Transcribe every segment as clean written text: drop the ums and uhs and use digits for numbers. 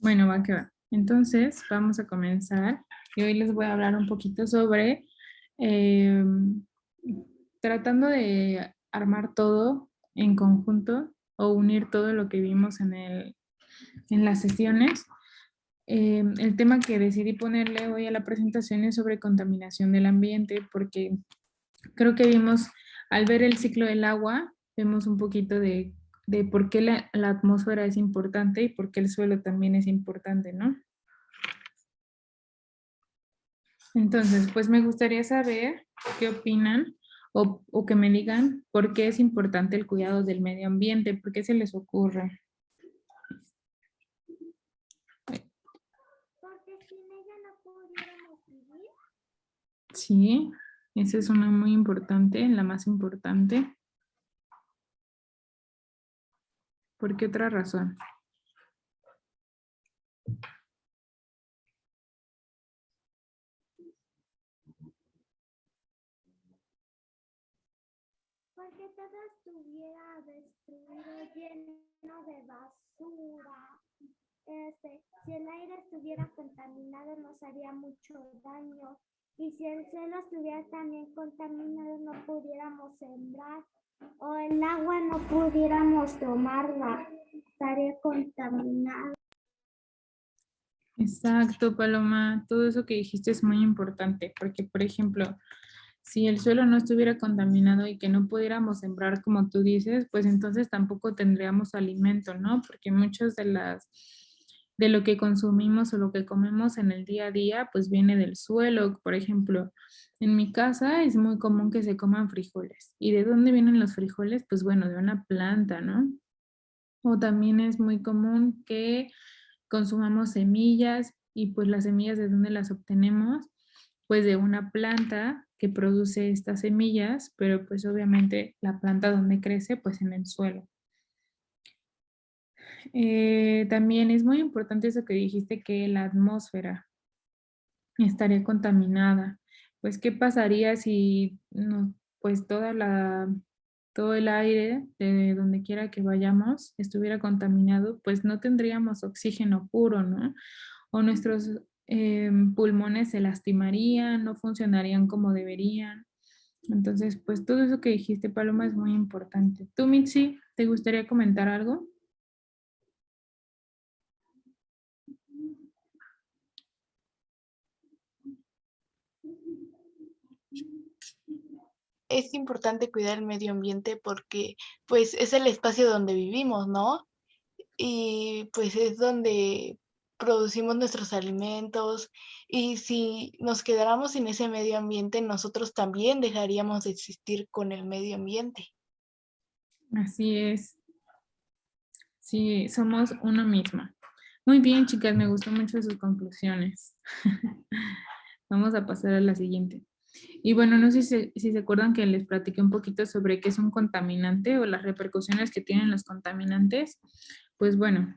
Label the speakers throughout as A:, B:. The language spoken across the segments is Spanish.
A: Bueno, va que va. Entonces, vamos a comenzar. Y hoy les voy a hablar un poquito sobre eh, tratando de armar todo en conjunto o unir todo lo que vimos en las sesiones. El tema que decidí ponerle hoy a la presentación es sobre contaminación del ambiente, porque creo que vimos, al ver el ciclo del agua, vemos un poquito de por qué la atmósfera es importante y por qué el suelo también es importante, ¿no? Entonces, pues me gustaría saber qué opinan o que me digan por qué es importante el cuidado del medio ambiente, por qué se les ocurre.
B: Porque sin ella no pudiéramos vivir.
A: Sí, esa es una muy importante, la más importante. ¿Por qué otra razón?
B: Porque todo estuviera destruido, lleno de basura. Si el aire estuviera contaminado nos haría mucho daño. Y si el suelo estuviera también contaminado no pudiéramos sembrar. O el agua no pudiéramos tomarla. Estaría contaminada.
A: Exacto, Paloma. Todo eso que dijiste es muy importante, porque, por ejemplo, si el suelo no estuviera contaminado y que no pudiéramos sembrar como tú dices, pues entonces tampoco tendríamos alimento, ¿no? Porque muchas de lo que consumimos o lo que comemos en el día a día, pues viene del suelo. Por ejemplo, en mi casa es muy común que se coman frijoles. ¿Y de dónde vienen los frijoles? Pues bueno, de una planta, ¿no? O también es muy común que consumamos semillas y pues las semillas de dónde las obtenemos, pues de una planta que produce estas semillas, pero pues obviamente la planta donde crece, pues en el suelo. También es muy importante eso que dijiste, que la atmósfera estaría contaminada. Pues, ¿qué pasaría si no, pues todo el aire de donde quiera que vayamos estuviera contaminado? Pues no tendríamos oxígeno puro, ¿no? O nuestros pulmones se lastimarían, no funcionarían como deberían. Entonces, pues todo eso que dijiste, Paloma, es muy importante. ¿Tú, Mitzi, te gustaría comentar algo?
C: Es importante cuidar el medio ambiente porque pues es el espacio donde vivimos, ¿no? Y pues es donde producimos nuestros alimentos y si nos quedáramos sin ese medio ambiente, nosotros también dejaríamos de existir con el medio ambiente.
A: Así es. Sí, somos uno misma. Muy bien, chicas, me gustó mucho sus conclusiones. Vamos a pasar a la siguiente. Y bueno, no sé si se acuerdan que les platiqué un poquito sobre qué es un contaminante o las repercusiones que tienen los contaminantes. Pues bueno,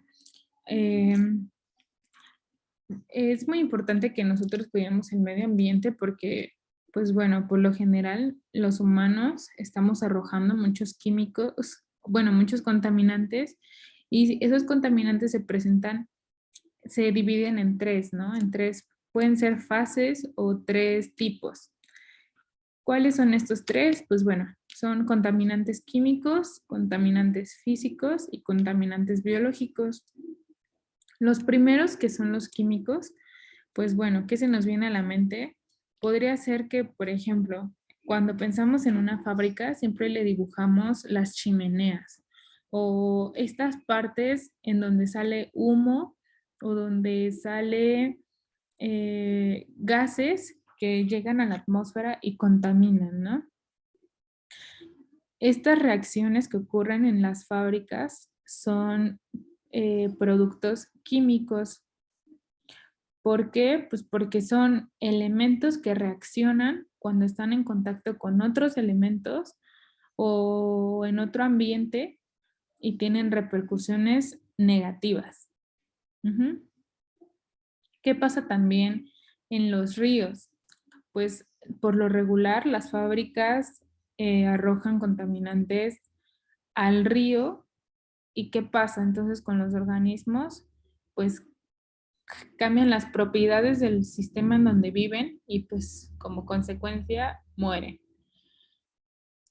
A: eh, es muy importante que nosotros cuidemos el medio ambiente porque, pues bueno, por lo general los humanos estamos arrojando muchos químicos, bueno, muchos contaminantes y esos contaminantes se dividen en tres, ¿no? En tres, pueden ser fases o tres tipos. ¿Cuáles son estos tres? Pues bueno, son contaminantes químicos, contaminantes físicos y contaminantes biológicos. Los primeros, que son los químicos, pues bueno, ¿qué se nos viene a la mente? Podría ser que, por ejemplo, cuando pensamos en una fábrica, siempre le dibujamos las chimeneas o estas partes en donde sale humo o donde sale gases que llegan a la atmósfera y contaminan, ¿no? Estas reacciones que ocurren en las fábricas son productos químicos. ¿Por qué? Pues porque son elementos que reaccionan cuando están en contacto con otros elementos o en otro ambiente y tienen repercusiones negativas. Ujú. ¿Qué pasa también en los ríos? Pues por lo regular las fábricas arrojan contaminantes al río. ¿Y qué pasa entonces con los organismos? Pues cambian las propiedades del sistema en donde viven y pues como consecuencia mueren.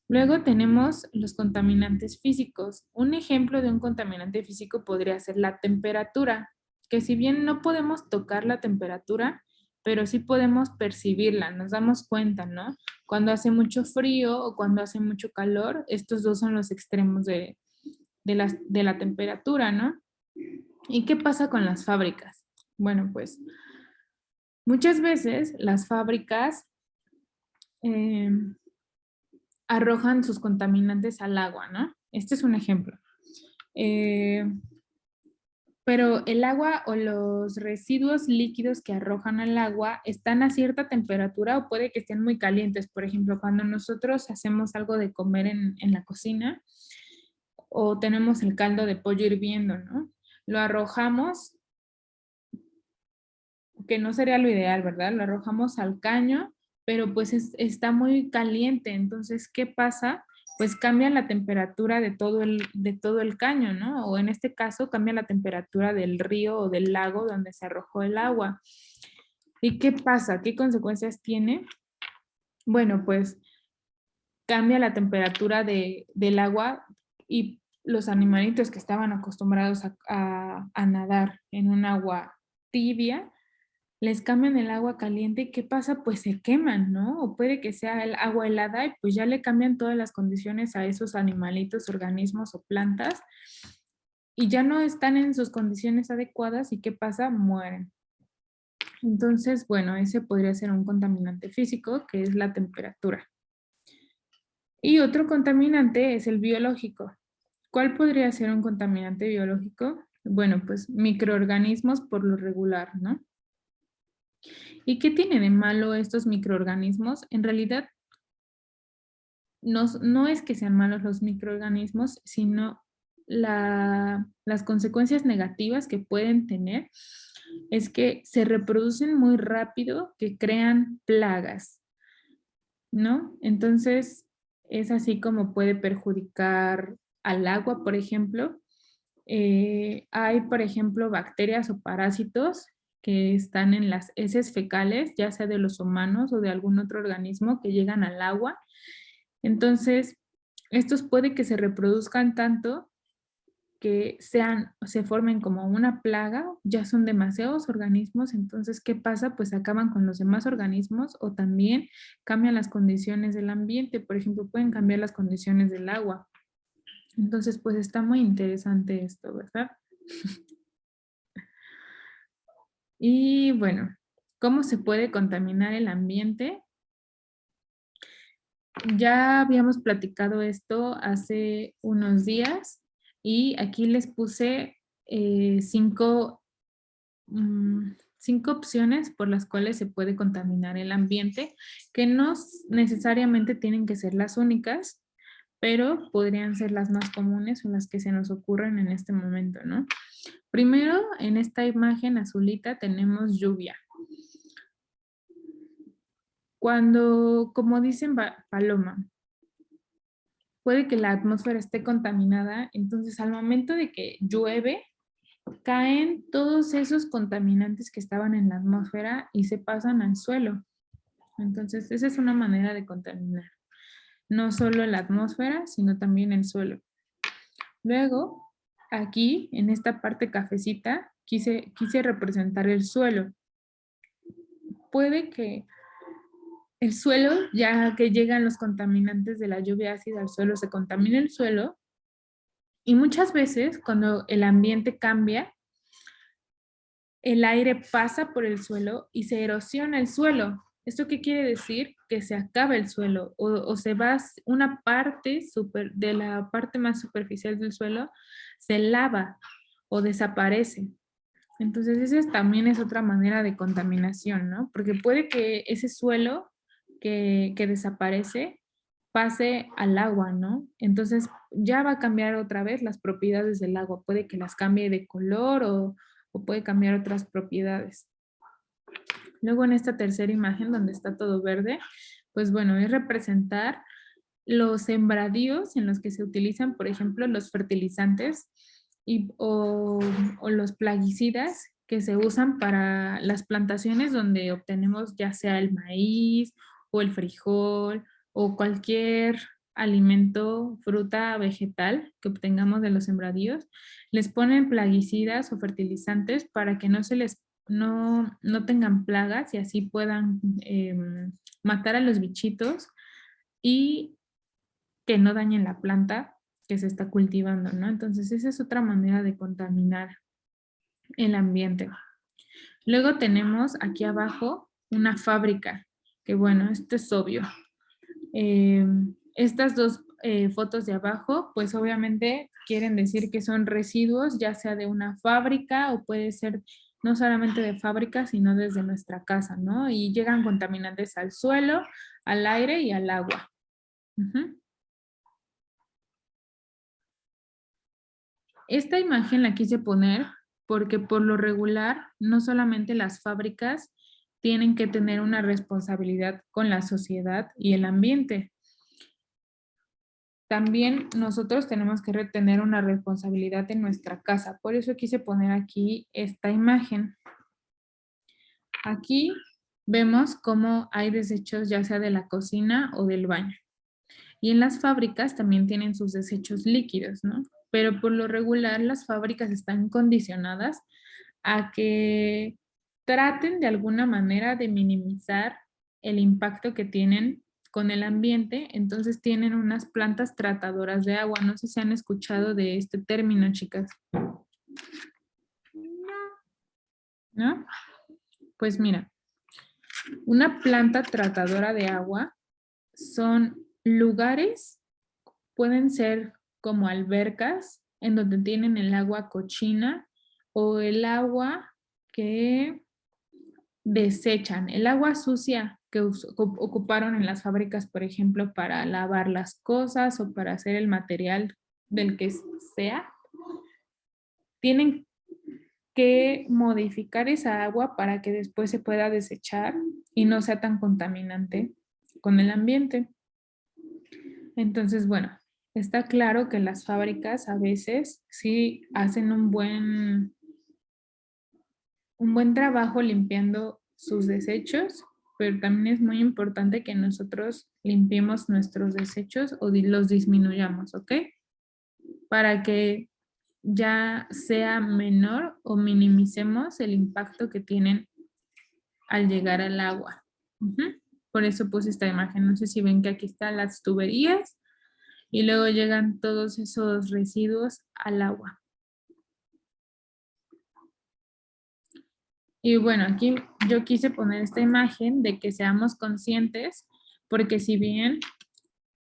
A: Luego tenemos los contaminantes físicos. Un ejemplo de un contaminante físico podría ser la temperatura, que si bien no podemos tocar la temperatura, pero sí podemos percibirla, nos damos cuenta, ¿no? Cuando hace mucho frío o cuando hace mucho calor, estos dos son los extremos de la temperatura, ¿no? ¿Y qué pasa con las fábricas? Bueno, pues muchas veces las fábricas eh, arrojan sus contaminantes al agua, ¿no? Este es un ejemplo. Pero el agua o los residuos líquidos que arrojan al agua están a cierta temperatura o puede que estén muy calientes. Por ejemplo, cuando nosotros hacemos algo de comer en la cocina o tenemos el caldo de pollo hirviendo, ¿no? Lo arrojamos, que no sería lo ideal, ¿verdad? Lo arrojamos al caño, pero pues está muy caliente. Entonces, ¿qué pasa? Pues cambia la temperatura de todo el caño, ¿no? O en este caso, cambia la temperatura del río o del lago donde se arrojó el agua. ¿Y qué pasa? ¿Qué consecuencias tiene? Bueno, pues cambia la temperatura del agua y los animalitos que estaban acostumbrados a nadar en un agua tibia, les cambian el agua caliente y ¿qué pasa? Pues se queman, ¿no? O puede que sea el agua helada y pues ya le cambian todas las condiciones a esos animalitos, organismos o plantas y ya no están en sus condiciones adecuadas y ¿qué pasa? Mueren. Entonces, bueno, ese podría ser un contaminante físico, que es la temperatura. Y otro contaminante es el biológico. ¿Cuál podría ser un contaminante biológico? Bueno, pues microorganismos por lo regular, ¿no? ¿Y qué tiene de malo estos microorganismos? En realidad, no es que sean malos los microorganismos, sino las consecuencias negativas que pueden tener es que se reproducen muy rápido, que crean plagas, ¿no? Entonces, es así como puede perjudicar al agua, por ejemplo. Hay, por ejemplo, bacterias o parásitos que están en las heces fecales, ya sea de los humanos o de algún otro organismo que llegan al agua. Entonces, estos puede que se reproduzcan tanto que se formen como una plaga, ya son demasiados organismos, entonces, ¿qué pasa? Pues acaban con los demás organismos o también cambian las condiciones del ambiente, por ejemplo, pueden cambiar las condiciones del agua. Entonces, pues está muy interesante esto, ¿verdad? Y bueno, ¿cómo se puede contaminar el ambiente? Ya habíamos platicado esto hace unos días y aquí les puse 5 opciones por las cuales se puede contaminar el ambiente, que no necesariamente tienen que ser las únicas, pero podrían ser las más comunes o las que se nos ocurren en este momento, ¿no? Primero, en esta imagen azulita tenemos lluvia. Cuando, como dicen Paloma, puede que la atmósfera esté contaminada, entonces al momento de que llueve, caen todos esos contaminantes que estaban en la atmósfera y se pasan al suelo. Entonces, esa es una manera de contaminar. No solo la atmósfera, sino también el suelo. Luego, aquí, en esta parte cafecita, quise representar el suelo. Puede que el suelo, ya que llegan los contaminantes de la lluvia ácida al suelo, se contamina el suelo. Y muchas veces, cuando el ambiente cambia, el aire pasa por el suelo y se erosiona el suelo. ¿Esto qué quiere decir? Que se acaba el suelo o se va una parte de la parte más superficial del suelo, se lava o desaparece. Entonces, también es otra manera de contaminación, ¿no? Porque puede que ese suelo que desaparece pase al agua, ¿no? Entonces, ya va a cambiar otra vez las propiedades del agua. Puede que las cambie de color o puede cambiar otras propiedades. Luego, en esta tercera imagen, donde está todo verde, pues bueno, es representar los sembradíos en los que se utilizan, por ejemplo, los fertilizantes o los plaguicidas que se usan para las plantaciones donde obtenemos ya sea el maíz o el frijol o cualquier alimento, fruta, vegetal que obtengamos de los sembradíos, les ponen plaguicidas o fertilizantes para que no tengan plagas y así puedan matar a los bichitos y que no dañen la planta que se está cultivando, ¿no? Entonces, esa es otra manera de contaminar el ambiente. Luego tenemos aquí abajo una fábrica, que bueno, esto es obvio. Estas dos fotos de abajo, pues obviamente quieren decir que son residuos, ya sea de una fábrica o puede ser no solamente de fábrica, sino desde nuestra casa, ¿no? Y llegan contaminantes al suelo, al aire y al agua. Ujú. Esta imagen la quise poner porque por lo regular no solamente las fábricas tienen que tener una responsabilidad con la sociedad y el ambiente. También nosotros tenemos que tener una responsabilidad en nuestra casa. Por eso quise poner aquí esta imagen. Aquí vemos cómo hay desechos ya sea de la cocina o del baño. Y en las fábricas también tienen sus desechos líquidos, ¿no? Pero por lo regular las fábricas están condicionadas a que traten de alguna manera de minimizar el impacto que tienen con el ambiente, entonces tienen unas plantas tratadoras de agua. No sé si han escuchado de este término, chicas. ¿No? Pues mira, una planta tratadora de agua son lugares, pueden ser como albercas, en donde tienen el agua cochina o el agua que desechan, el agua sucia que ocuparon en las fábricas, por ejemplo, para lavar las cosas o para hacer el material del que sea, tienen que modificar esa agua para que después se pueda desechar y no sea tan contaminante con el ambiente. Entonces, bueno, está claro que las fábricas a veces sí hacen un buen trabajo limpiando sus desechos, pero también es muy importante que nosotros limpiemos nuestros desechos o los disminuyamos, ¿ok? Para que ya sea menor o minimicemos el impacto que tienen al llegar al agua. Ujú. Por eso puse esta imagen. No sé si ven que aquí están las tuberías y luego llegan todos esos residuos al agua. Y bueno, aquí yo quise poner esta imagen de que seamos conscientes, porque si bien,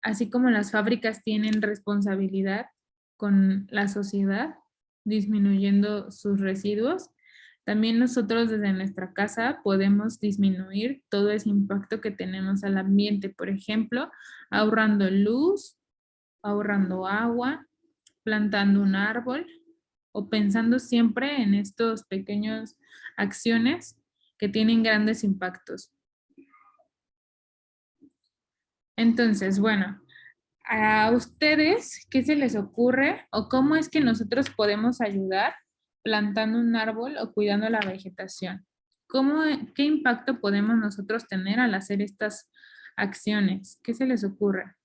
A: así como las fábricas tienen responsabilidad con la sociedad, disminuyendo sus residuos, también nosotros desde nuestra casa podemos disminuir todo ese impacto que tenemos al ambiente, por ejemplo, ahorrando luz, ahorrando agua, plantando un árbol o pensando siempre en estos pequeños acciones que tienen grandes impactos. Entonces, bueno, a ustedes, ¿qué se les ocurre o cómo es que nosotros podemos ayudar plantando un árbol o cuidando la vegetación? ¿Qué impacto podemos nosotros tener al hacer estas acciones? ¿Qué se les ocurre?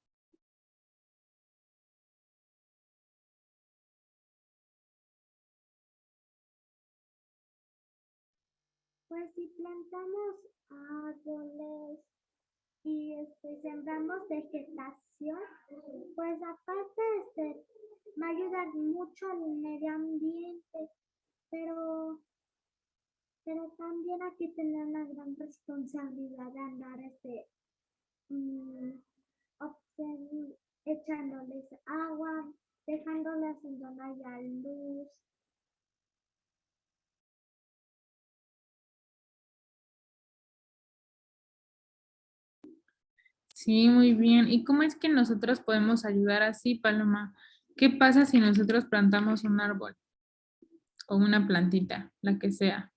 B: Pues si plantamos árboles y sembramos vegetación, pues aparte va a ayudar mucho al medio ambiente, pero, pero también hay que tener una gran responsabilidad de andar mm, echándoles agua, dejándolas en donde haya luz.
A: Sí, muy bien. ¿Y cómo es que nosotros podemos ayudar así, Paloma? ¿Qué pasa si nosotros plantamos un árbol o una plantita, la que sea?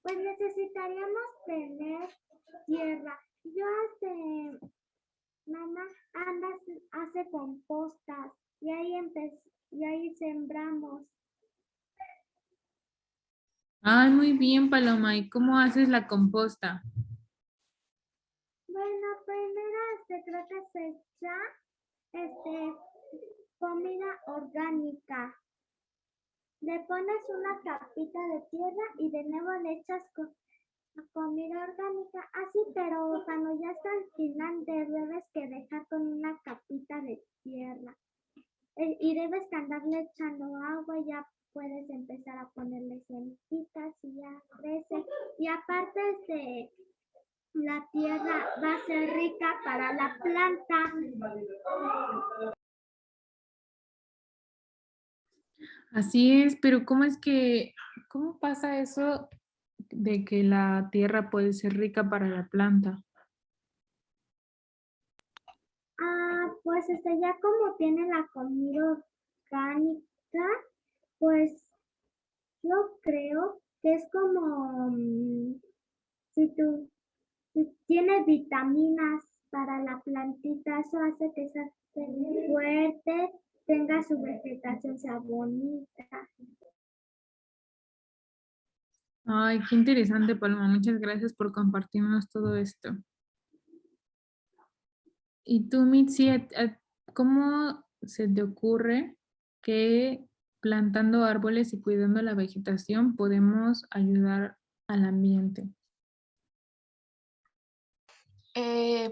B: Pues necesitaríamos tener tierra. Yo mamá hace compostas y ahí sembramos.
A: Ay, muy bien, Paloma. ¿Y cómo haces la composta?
B: Bueno, primero creo que se echa este, comida orgánica. Le pones una capita de tierra y de nuevo le echas comida orgánica. Así, pero cuando ya está al final debes que dejar con una capita de tierra. Y debes que andarle echando agua y ya puedes empezar a ponerle semillitas y ya crece. Y aparte la tierra va a ser rica para la planta.
A: Así es, pero cómo pasa eso de que la tierra puede ser rica para la planta?
B: Pues ya como tiene la comida orgánica, pues yo creo que es como si tú si tiene vitaminas para la plantita, eso hace que sea fuerte, tenga su vegetación, sea bonita.
A: Ay, qué interesante, Paloma. Muchas gracias por compartirnos todo esto. Y tú, Mitzi, ¿cómo se te ocurre que plantando árboles y cuidando la vegetación podemos ayudar al ambiente?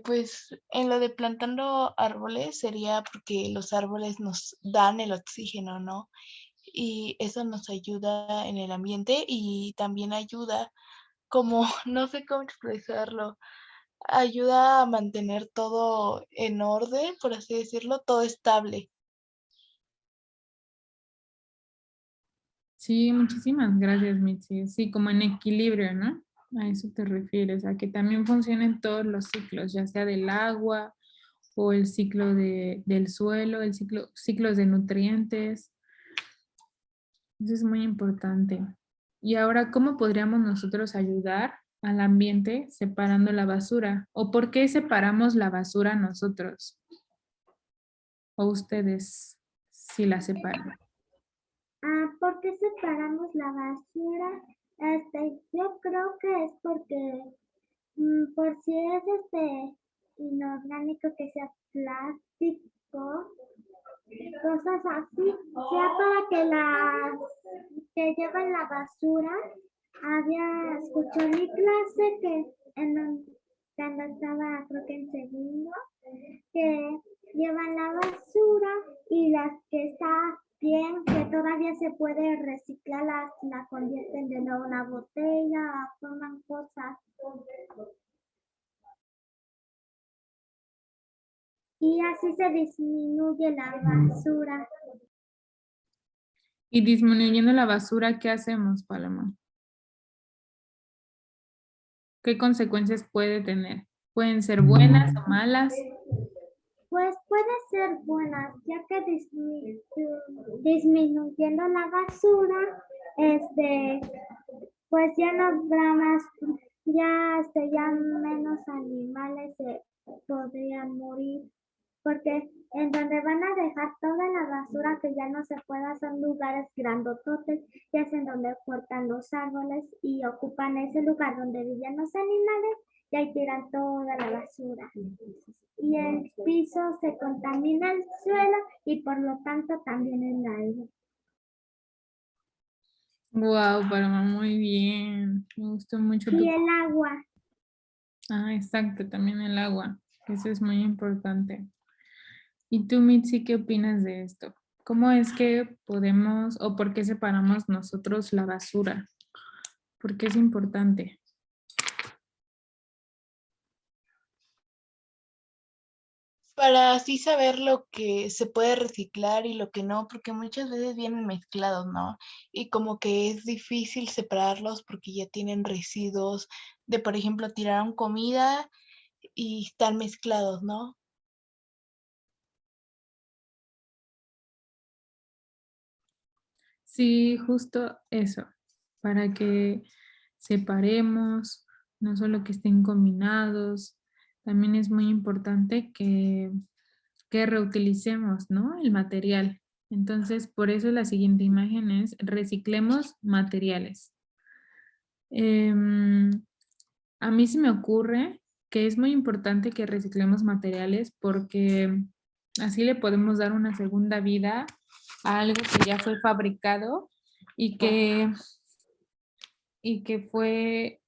C: Pues en lo de plantando árboles sería porque los árboles nos dan el oxígeno, ¿no? Y eso nos ayuda en el ambiente y también ayuda como, no sé cómo expresarlo, ayuda a mantener todo en orden, por así decirlo, todo estable.
A: Sí, muchísimas gracias, Mitzi. Sí, como en equilibrio, ¿no? A eso te refieres, a que también funcionen todos los ciclos, ya sea del agua o el ciclo del suelo, ciclos de nutrientes. Eso es muy importante. Y ahora, ¿cómo podríamos nosotros ayudar al ambiente separando la basura? ¿O por qué separamos la basura nosotros? ¿O ustedes si la separan?
B: ¿Por qué separamos la basura? Yo creo que es porque por si es inorgánico, que sea plástico, cosas así, sea para que las que llevan la basura, había escuchado en mi clase cuando estaba creo que en segundo, que llevan la basura y las que está bien, que todavía se puede reciclar, la convierten de nuevo en una botella, forman cosas. Y así se disminuye la basura.
A: Y disminuyendo la basura, ¿qué hacemos, Paloma? ¿Qué consecuencias puede tener? ¿Pueden ser buenas o malas?
B: Pues puede ser buena, ya que disminuyendo la basura, pues ya no habrá más, ya menos animales se podrían morir, porque en donde van a dejar toda la basura que ya no se pueda son lugares grandototes, que es en donde cortan los árboles y ocupan ese lugar donde vivían los animales y ahí tiran toda la basura. Y el piso se contamina el suelo y por lo tanto también el aire.
A: Wow, Paloma, muy bien. Me gustó mucho
B: Y
A: tu...
B: el agua.
A: Ah, exacto, también el agua. Eso es muy importante. ¿Y tú, Mitzi, qué opinas de esto? ¿Cómo es que podemos o por qué separamos nosotros la basura? ¿Por qué es importante?
C: Para así saber lo que se puede reciclar y lo que no, porque muchas veces vienen mezclados, ¿no? Y como que es difícil separarlos porque ya tienen residuos de, por ejemplo, tiraron comida y están mezclados, ¿no?
A: Sí, justo eso, para que separemos, no solo que estén combinados, también es muy importante que reutilicemos, ¿no? El material. Entonces, por eso la siguiente imagen es reciclemos materiales. Em, a mí se me ocurre que es muy importante que reciclemos materiales porque así le podemos dar una segunda vida a algo que ya fue fabricado y que fue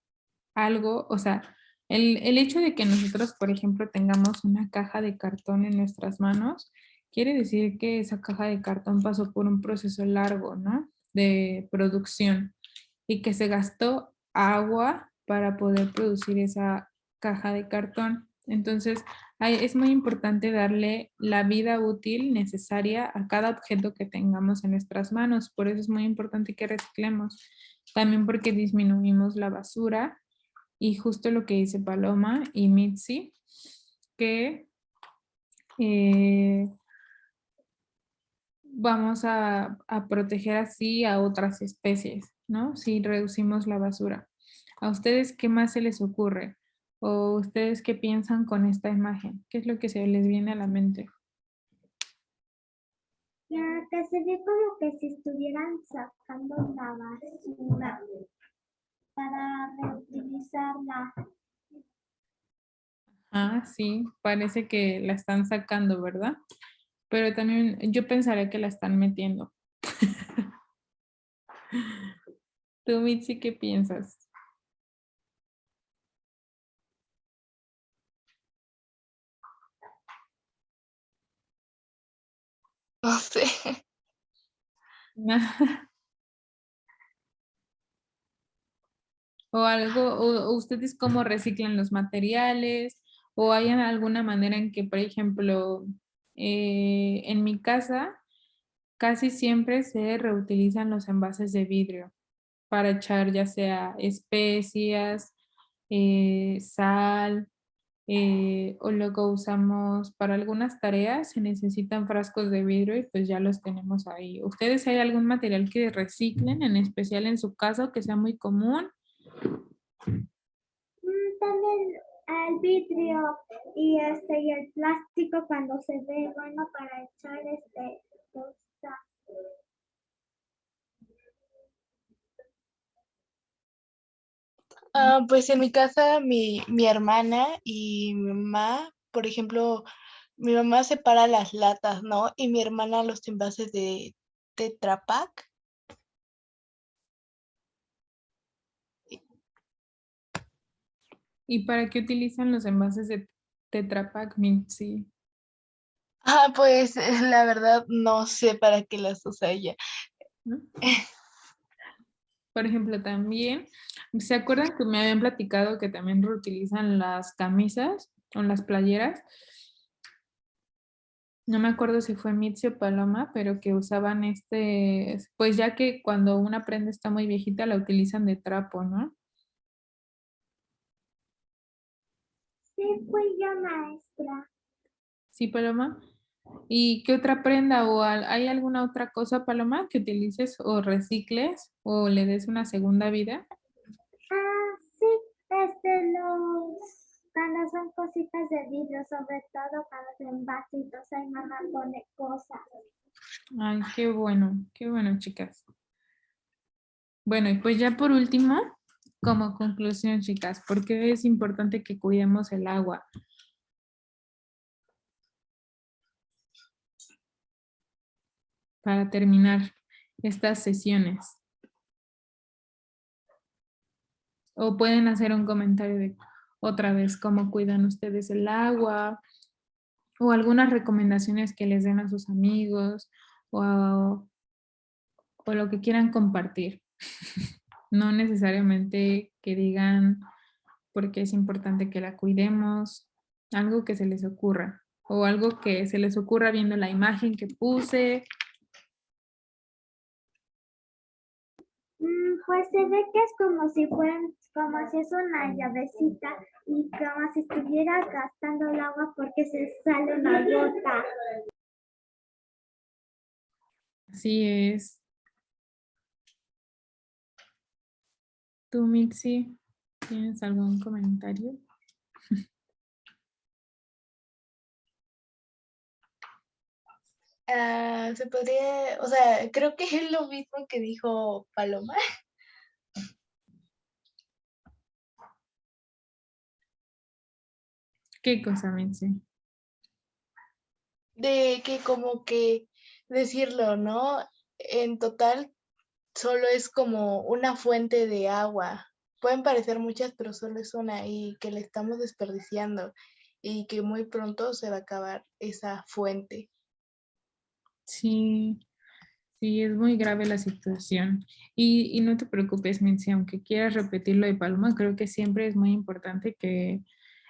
A: algo, o sea, el hecho de que nosotros, por ejemplo, tengamos una caja de cartón en nuestras manos, quiere decir que esa caja de cartón pasó por un proceso largo, ¿no? De producción y que se gastó agua para poder producir esa caja de cartón. Entonces, es muy importante darle la vida útil necesaria a cada objeto que tengamos en nuestras manos. Por eso es muy importante que reciclemos. También porque disminuimos la basura y justo lo que dice Paloma y Mitzi, que eh, vamos a proteger así a otras especies, ¿no? Si reducimos la basura. ¿A ustedes qué más se les ocurre? ¿O ustedes qué piensan con esta imagen? ¿Qué es lo que se les viene a la mente?
B: Ya que se ve como que si estuvieran sacando la basura para reutilizarla.
A: Ah, sí, parece que la están sacando, ¿verdad? Pero también yo pensaría que la están metiendo. ¿Tú, Mitzi, qué piensas?
C: No sé.
A: O algo, o ustedes cómo reciclan los materiales, o hay alguna manera en que, por ejemplo, en mi casa casi siempre se reutilizan los envases de vidrio para echar ya sea especias, sal, o luego usamos para algunas tareas, se necesitan frascos de vidrio y pues ya los tenemos ahí. ¿Ustedes hay algún material que reciclen, en especial en su casa, o que sea muy común?
B: También el vidrio y el plástico cuando se ve bueno para echar cosas.
C: Pues en mi casa, mi hermana y mi mamá, por ejemplo, mi mamá separa las latas, ¿no? Y mi hermana los envases de Tetra Pak.
A: ¿Y para qué utilizan los envases de Tetra Pak, Mitzi?
C: Pues la verdad no sé para qué las usa ella.
A: ¿No? Por ejemplo, también, ¿se acuerdan que me habían platicado que también reutilizan las camisas o las playeras? No me acuerdo si fue Mitzi o Paloma, pero que usaban pues ya que cuando una prenda está muy viejita la utilizan de trapo, ¿no?
B: Sí, fui yo maestra.
A: Sí, Paloma. ¿Y qué otra prenda o hay alguna otra cosa, Paloma, que utilices o recicles o le des una segunda vida?
B: Sí, cuando son cositas de vidrio, sobre todo para los envasitos, ahí mamá pone cosas.
A: Ay, qué bueno, chicas. Bueno, y pues ya por último, como conclusión, chicas, ¿por qué es importante que cuidemos el agua? Para terminar estas sesiones. O pueden hacer un comentario de otra vez cómo cuidan ustedes el agua o algunas recomendaciones que les den a sus amigos o lo que quieran compartir. No necesariamente que digan porque es importante que la cuidemos, algo que se les ocurra o algo que se les ocurra viendo la imagen que puse.
B: Pues se ve que es como si como si es una llavecita y como si estuviera gastando el agua porque se sale una gota.
A: Así es. ¿Tú, Mitzi, tienes algún comentario?
C: Se podría, o sea, creo que es lo mismo que dijo Paloma.
A: ¿Qué cosa, Mitzi?
C: De que como que decirlo, ¿no? En total solo es como una fuente de agua. Pueden parecer muchas, pero solo es una y que le estamos desperdiciando y que muy pronto se va a acabar esa fuente.
A: Sí, sí, es muy grave la situación. Y no te preocupes, Mitzi, aunque quieras repetir lo de Paloma, creo que siempre es muy importante que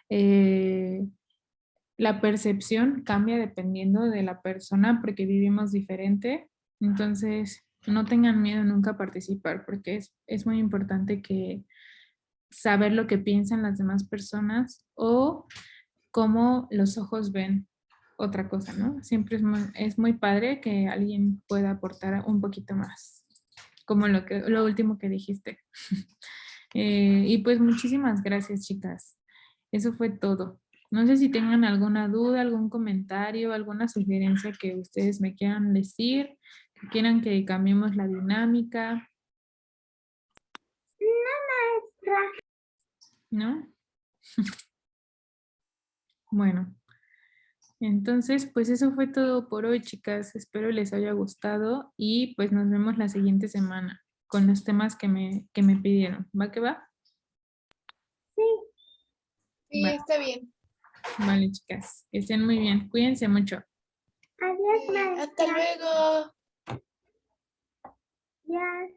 A: eh, la percepción cambia dependiendo de la persona porque vivimos diferente. Entonces, no tengan miedo nunca a participar porque es muy importante que saber lo que piensan las demás personas o cómo los ojos ven otra cosa, ¿no? Siempre es muy padre que alguien pueda aportar un poquito más, como lo último que dijiste. Y pues muchísimas gracias, chicas. Eso fue todo. No sé si tengan alguna duda, algún comentario, alguna sugerencia que ustedes me quieran decir, que quieran que cambiemos la dinámica, ¿no? Bueno, entonces pues eso fue todo por hoy, chicas. Espero les haya gustado y pues nos vemos la siguiente semana con los temas que me pidieron. ¿Va que va?
C: Sí,
A: Va.
C: está bien.
A: Vale, chicas. Que estén muy bien. Cuídense mucho.
B: Adiós,
C: Hasta
B: maestra.
C: luego.
B: Ya.